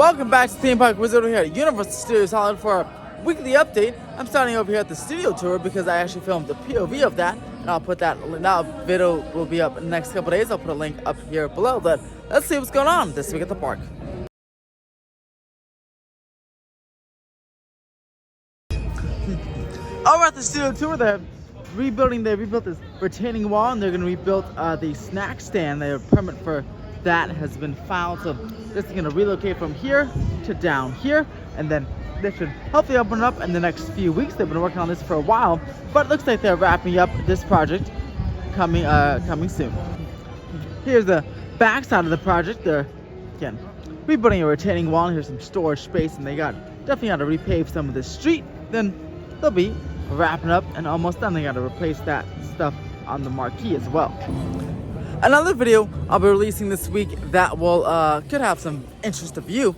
Welcome back to Theme Park Wizard here at Universal Studios Hollywood for our weekly update. I'm starting over here at the studio tour because I actually filmed the POV of that, and I'll put that now. Video will be up in the next couple days. I'll put a link up here below. But let's see what's going on this week at the park. Over at the studio tour, they're rebuilding. They rebuilt this retaining wall, and they're going to rebuild the snack stand. Their permit for that has been filed, so this is going to relocate from here to down here, and then they should hopefully open up in the next few weeks. They've been working on this for a while, but it looks like they're wrapping up this project coming soon. Here's the back side of the project. They're again rebuilding a retaining wall. Here's some storage space, and they definitely got to repave some of the street. Then they'll be wrapping up and almost done. They got to replace that stuff on the marquee as well. Another video I'll be releasing this week that will could have some interest to you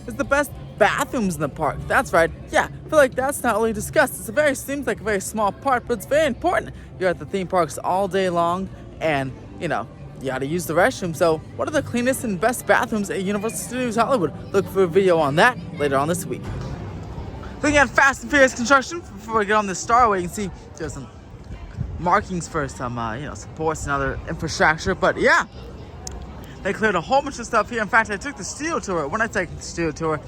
is the best bathrooms in the park. That's right. Yeah, I feel like that's not really discussed. Seems like a very small part, but it's very important. You're at the theme parks all day long, and you gotta use the restroom. So what are the cleanest and best bathrooms at Universal Studios Hollywood? Look for a video on that later on this week. Looking at Fast and Furious construction before we get on this Starway, you can see there's some markings for some supports and other infrastructure. But yeah, they cleared a whole bunch of stuff here. In fact, I took the studio tour. When I took the studio tour,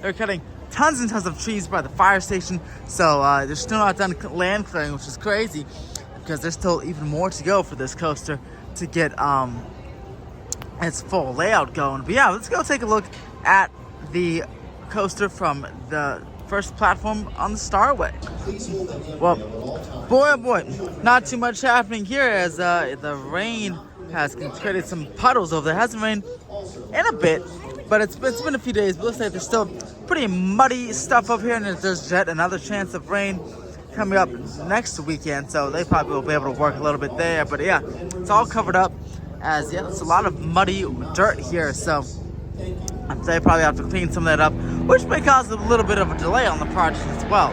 they're cutting tons and tons of trees by the fire station. So they're still not done land clearing, which is crazy because there's still even more to go for this coaster to get its full layout going. But yeah, let's go take a look at the coaster from the first platform on the Starway. Well, boy oh boy, not too much happening here as the rain has created some puddles over there. It hasn't rained in a bit, but it's been a few days. But looks like there's still pretty muddy stuff up here, and there's yet another chance of rain coming up next weekend, so they probably will be able to work a little bit there. But yeah, it's all covered up as there's a lot of muddy dirt here, so they probably have to clean some of that up, which may cause a little bit of a delay on the project as well.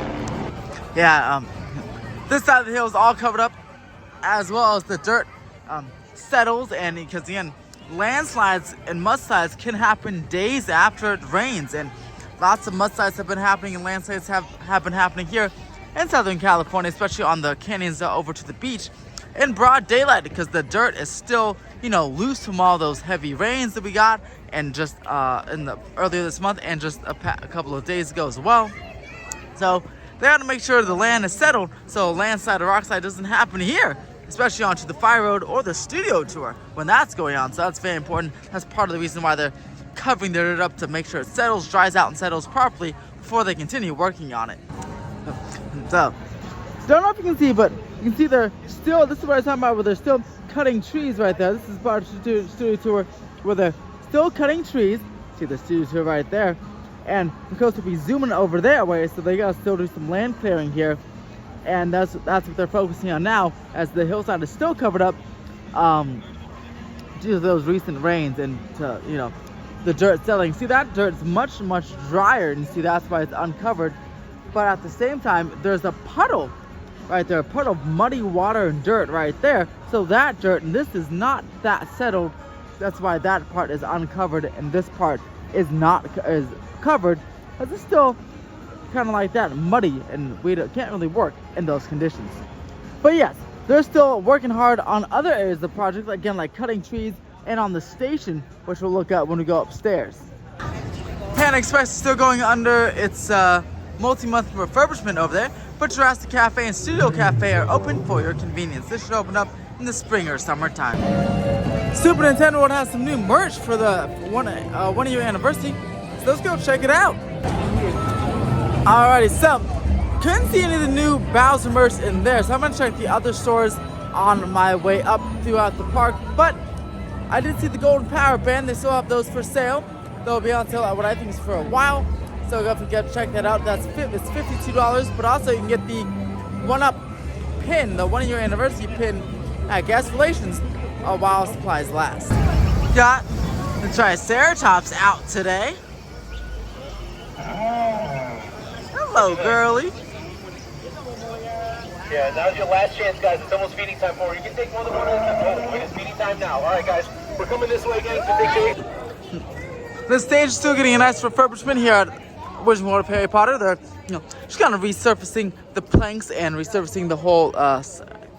Yeah, this side of the hill is all covered up, as well as the dirt settles, and because again, landslides and mudslides can happen days after it rains, and lots of mudslides have been happening and landslides have been happening here in Southern California, especially on the canyons over to the beach in broad daylight, because the dirt is still loose from all those heavy rains that we got and just earlier this month and just a couple of days ago as well. So they have to make sure the land is settled so landslide or rockslide doesn't happen here, especially onto the fire road or the studio tour when that's going on. So that's very important. That's part of the reason why they're covering their dirt up, to make sure it settles, dries out, and settles properly before they continue working on it. So don't know if you can see, but you can see they're still, this is what I was talking about, where they're still cutting trees right there. This is part of the studio tour where they're still cutting trees. See the studio tour right there. And the coast will be zooming over there way, so they gotta still do some land clearing here. And that's what they're focusing on now, as the hillside is still covered up due to those recent rains and the dirt settling. See, that dirt's much drier, and see that's why it's uncovered. But at the same time, there's a puddle right there, a puddle of muddy water and dirt right there. So that dirt, and this is not that settled. That's why that part is uncovered and this part is covered, because it's still kind of like that, muddy, and we can't really work in those conditions. But yes, they're still working hard on other areas of the project, again, like cutting trees and on the station, which we'll look at when we go upstairs. Panda Express is still going under its multi-month refurbishment over there, but Jurassic Cafe and Studio Cafe are open for your convenience. This should open up in the spring or summertime. Super Nintendo World has some new merch for the one year anniversary, so let's go check it out. Alrighty, so couldn't see any of the new Bowser merch in there, so I'm gonna check the other stores on my way up throughout the park. But I did see the Golden Power Band. They still have those for sale. They'll be on sale at what I think is for a while, so go check that out. It's $52, but also you can get the 1-Up pin, the 1 year anniversary pin at Gas Relations while supplies last. Got the Triceratops out today. Hello, girly. Yeah, now's your last chance, guys. It's almost feeding time for you. You can take more than one at a time. Oh, it's feeding time now. All right, guys. We're coming this way, gang, so take care. The stage is still getting a nice refurbishment here at Wizarding World of Harry Potter. They're, just kind of resurfacing the planks and resurfacing the whole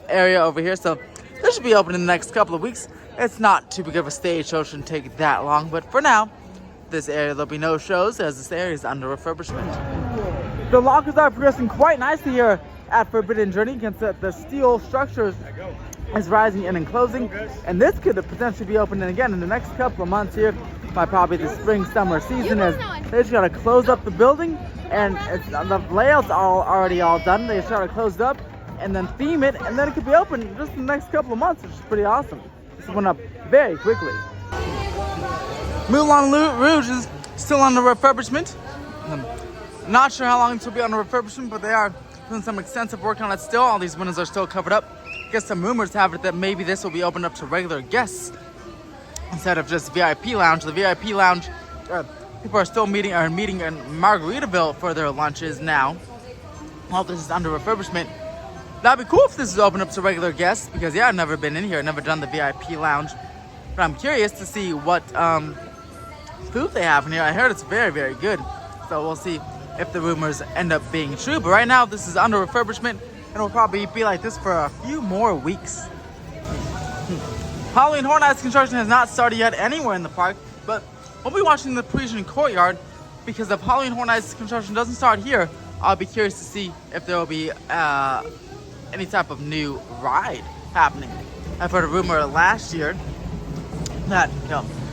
area over here. So this should be open in the next couple of weeks. It's not too big of a stage, so it shouldn't take that long. But for now, this area, there'll be no shows as this area is under refurbishment. The lockers are progressing quite nicely here at Forbidden Journey. You can see that the steel structures is rising and enclosing, and this could potentially be opening again in the next couple of months here by probably the spring summer season, as they just gotta close up the building, and the layout's already all done. They just gotta close it up and then theme it, and then it could be open just in the next couple of months, which is pretty awesome. This went up very quickly. Moulin Rouge is still under refurbishment. Not sure how long this will be under refurbishment, but they are doing some extensive work on it still. All these windows are still covered up. I guess some rumors have it that maybe this will be opened up to regular guests instead of just VIP lounge. The VIP lounge, people are still meeting in Margaritaville for their lunches now. While this is under refurbishment, that'd be cool if this is open up to regular guests, because yeah, I've never been in here, never done the VIP lounge, but I'm curious to see what food they have in here. I heard it's very, very good, so we'll see if the rumors end up being true. But right now, this is under refurbishment, and it'll probably be like this for a few more weeks. Halloween Horror Nights construction has not started yet anywhere in the park, but we'll be watching the Parisian Courtyard, because if Halloween Horror Nights construction doesn't start here, I'll be curious to see if there will be any type of new ride happening. I've heard a rumor last year that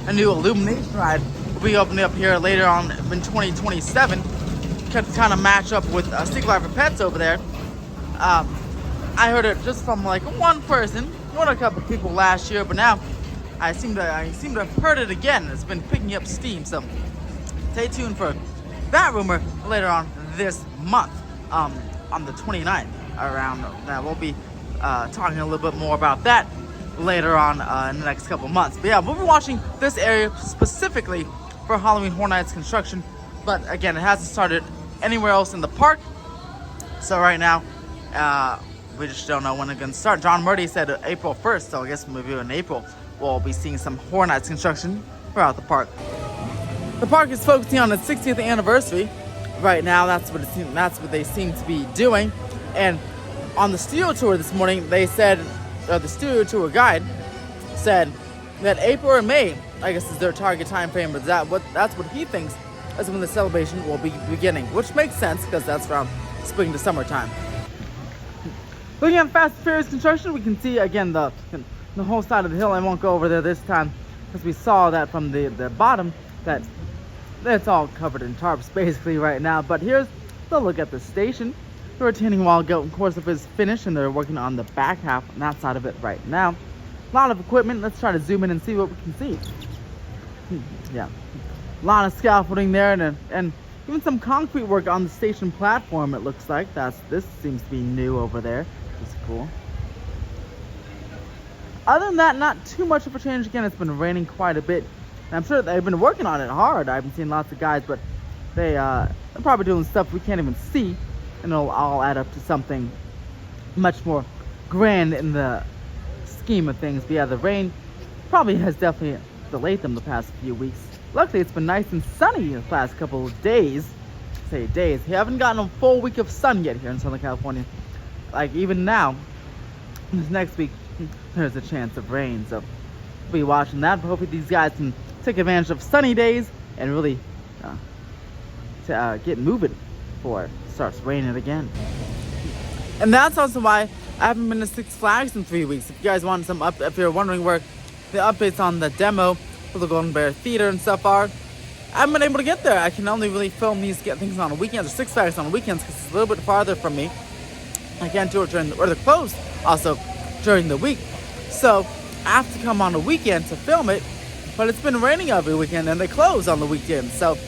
a new illumination ride will be opening up here later on in 2027. Could kind of match up with Secret Life of Pets over there. I heard it just from like one person, a couple of people last year, but now I seem to have heard it again. It's been picking up steam, so stay tuned for that rumor later on this month, on the 29th. Around that, we'll be talking a little bit more about that later on in the next couple of months. But yeah, we'll be watching this area specifically for Halloween Horror Nights construction. But again, it hasn't started anywhere else in the park. So right now, we just don't know when it's going to start. John Murdy said April 1st, so I guess maybe in April we'll be seeing some Horror Nights construction throughout the park. The park is focusing on its 60th anniversary right now. That's what they seem to be doing. And on the studio tour this morning, they said, the studio tour guide said that April or May, I guess, is their target time frame, but that's what he thinks is when the celebration will be beginning, which makes sense because that's around spring to summertime. Looking at Fast and Furious construction, we can see again the whole side of the hill. I won't go over there this time because we saw that from the bottom that it's all covered in tarps basically right now. But here's the look at the station. The retaining wall, of course, is finished, and they're working on the back half on that side of it right now. A lot of equipment. Let's try to zoom in and see what we can see. Yeah, a lot of scaffolding there, and even some concrete work on the station platform. It looks like this seems to be new over there, which is cool. Other than that, not too much of a change. Again, it's been raining quite a bit, and I'm sure they've been working on it hard. I've been seeing lots of guys, but they're probably doing stuff we can't even see. And it'll all add up to something much more grand in the scheme of things. But yeah, the rain probably has definitely delayed them the past few weeks. Luckily, it's been nice and sunny the past couple of days. We haven't gotten a full week of sun yet here in Southern California. Like even now, this next week, there's a chance of rain. So we'll be watching that. But hopefully these guys can take advantage of sunny days and really get moving before it starts raining again. And that's also why I haven't been to Six Flags in 3 weeks. If you guys want if you're wondering where the updates on the demo for the Golden Bear Theater and stuff are, I haven't been able to get there. I can only really film get things on the weekends, or Six Flags on the weekends, because it's a little bit farther from me. I can't do it they're closed also during the week. So I have to come on the weekend to film it, but it's been raining every weekend and they close on the weekend. So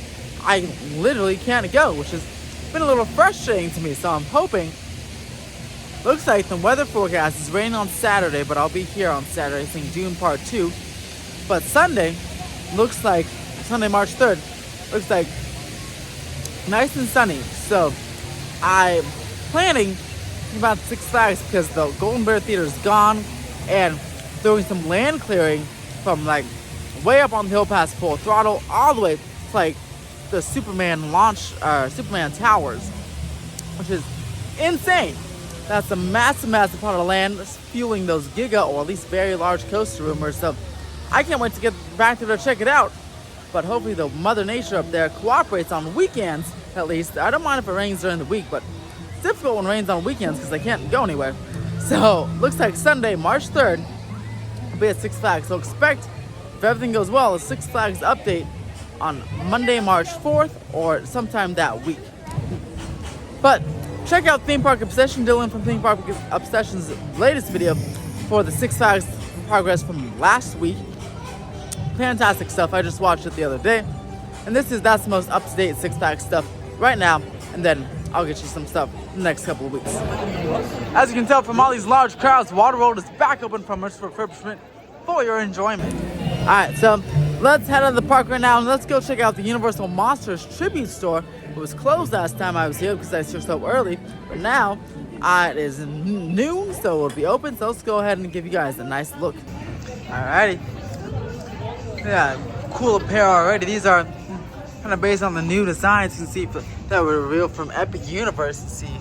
I literally can't go, which is been a little frustrating to me. So I'm hoping, looks like the weather forecast is raining on Saturday, but I'll be here on Saturday seeing Dune Part 2. But Sunday, Sunday March 3rd, looks like nice and sunny. So I'm planning about Six Flags because the Golden Bear Theater is gone, and doing some land clearing from like way up on the hill past full throttle, all the way to like the Superman towers, which is insane. That's a massive part of land that's fueling those giga, or at least very large coaster rumors. So I can't wait to get back there to check it out. But hopefully the Mother Nature up there cooperates on weekends, at least. I don't mind if it rains during the week, but it's difficult when it rains on weekends because I can't go anywhere. So looks like Sunday, March 3rd, will be at Six Flags. So expect, if everything goes well, a Six Flags update on Monday, March 4th, or sometime that week. But check out Theme Park Obsession, Dylan from Theme Park Obsession's latest video for the Six Flags progress from last week. Fantastic stuff. I just watched it the other day, and that's the most up-to-date Six Flags stuff right now, and then I'll get you some stuff in the next couple of weeks. As you can tell from all these large crowds, Water World is back open for much refurbishment for your enjoyment. Alright, so let's head out of the park right now and let's go check out the Universal Monsters Tribute Store. It was closed last time I was here because I was here so early, but now it is noon, so it'll be open. So let's go ahead and give you guys a nice look. Alrighty. Yeah, cool apparel already. These are kind of based on the new designs. You can see that were revealed from Epic Universe. You see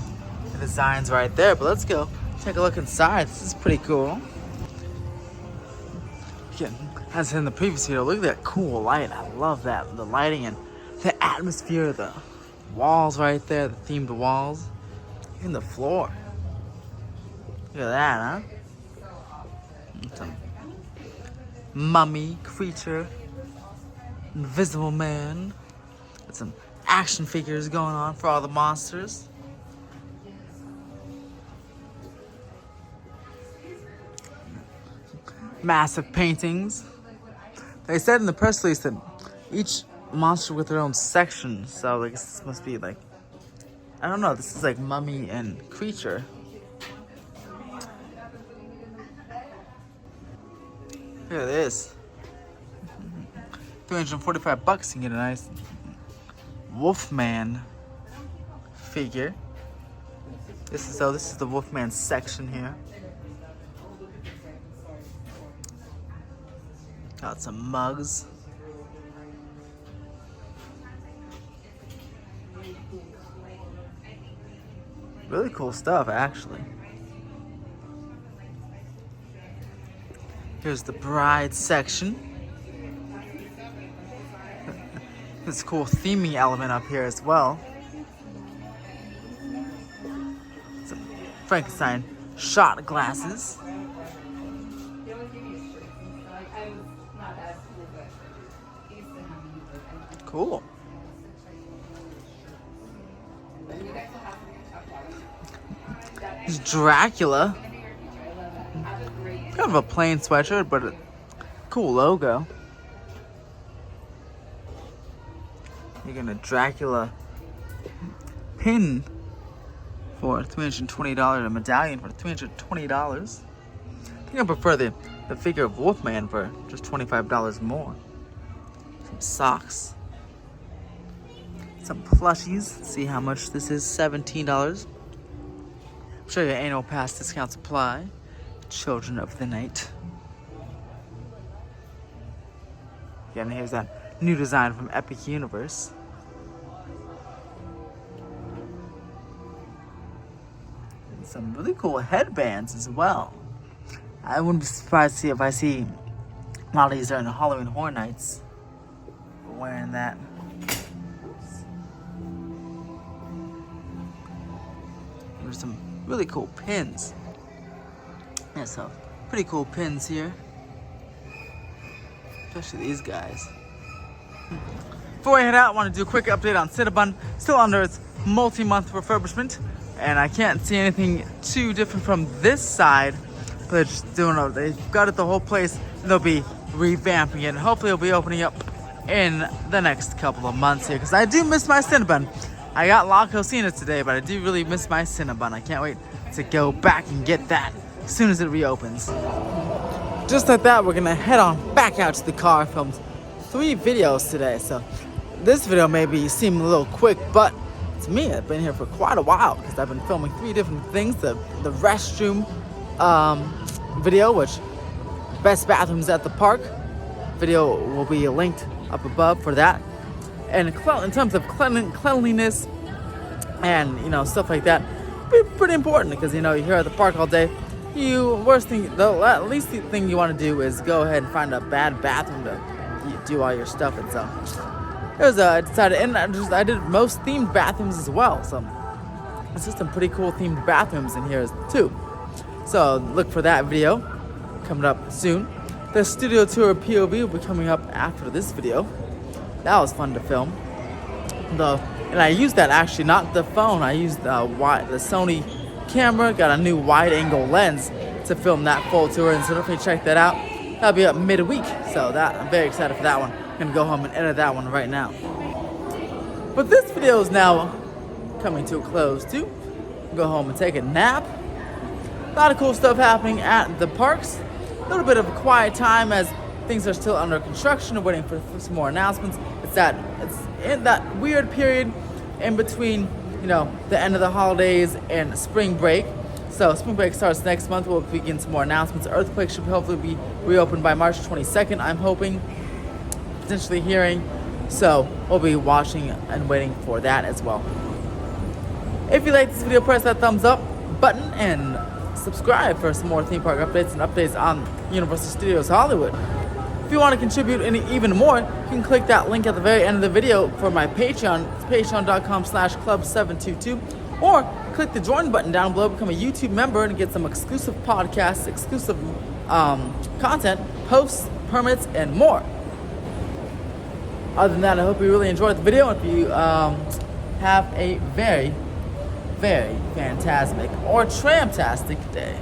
the designs right there. But let's go take a look inside. This is pretty cool. As in the previous video, look at that cool light. I love that. The lighting and the atmosphere, the walls right there, the themed walls, even the floor. Look at that, huh? Some mummy creature, invisible man. Got some action figures going on for all the monsters. Massive paintings. They said in the press release that each monster with their own section, so like this must be like, I don't know, this is like mummy and creature. Look at this. $345 you can get a nice Wolfman figure. This is the Wolfman section here. Got some mugs. Really cool stuff, actually. Here's the bride section. This cool theming element up here as well. Some Frankenstein shot glasses. Cool. There's Dracula. Kind of a plain sweatshirt, but a cool logo. You get a Dracula pin for $320, a medallion for $320. I think I prefer the figure of Wolfman for just $25 more. Some socks. Some plushies. Let's see how much this is. $17. I'm sure your annual pass discounts apply. Children of the Night. Yeah, and here's that new design from Epic Universe. And some really cool headbands as well. I wouldn't be surprised if I see a lot of these during the Halloween Horror Nights wearing that. There's some really cool pins. Yeah, so pretty cool pins here. Especially these guys. Before I head out, I want to do a quick update on Cinnabon. Still under its multi-month refurbishment. And I can't see anything too different from this side. But they're just doing it. They've got it the whole place. And they'll be revamping it. And hopefully it'll be opening up in the next couple of months here. Because I do miss my Cinnabon. I got La Cocina today, but I do really miss my Cinnabon. I can't wait to go back and get that as soon as it reopens. Just like that, we're gonna head on back out to the car. I filmed 3 videos today, so this video maybe seem a little quick, but to me, I've been here for quite a while because I've been filming 3 different things. The restroom video, which best bathrooms at the park, video will be linked up above for that. And in terms of cleanliness and stuff like that, pretty important, because you're here at the park all day. The least thing you want to do is go ahead and find a bad bathroom to do all your stuff in. So I decided, and I did most themed bathrooms as well. So there's just some pretty cool themed bathrooms in here too. So look for that video coming up soon. The studio tour POV will be coming up after this video. That was fun to film. And I used that actually, not the phone. I used the Sony camera. Got a new wide-angle lens to film that full tour, and so definitely check that out. That'll be up midweek, so I'm very excited for that one. I'm gonna go home and edit that one right now. But this video is now coming to a close too. Go home and take a nap. A lot of cool stuff happening at the parks. A little bit of a quiet time as things are still under construction and waiting for some more announcements. It's in that weird period in between, the end of the holidays and spring break. So spring break starts next month. We'll begin some more announcements. Earthquake should hopefully be reopened by March 22nd. I'm hoping, potentially hearing. So we'll be watching and waiting for that as well. If you like this video, press that thumbs up button and subscribe for some more theme park updates and updates on Universal Studios Hollywood. If you want to contribute even more, you can click that link at the very end of the video for my Patreon. It's patreon.com/club722, or click the join button down below, become a YouTube member, and get some exclusive podcasts, exclusive content, posts, permits, and more. Other than that, I hope you really enjoyed the video. If you have a very, very fantastic or tramtastic day.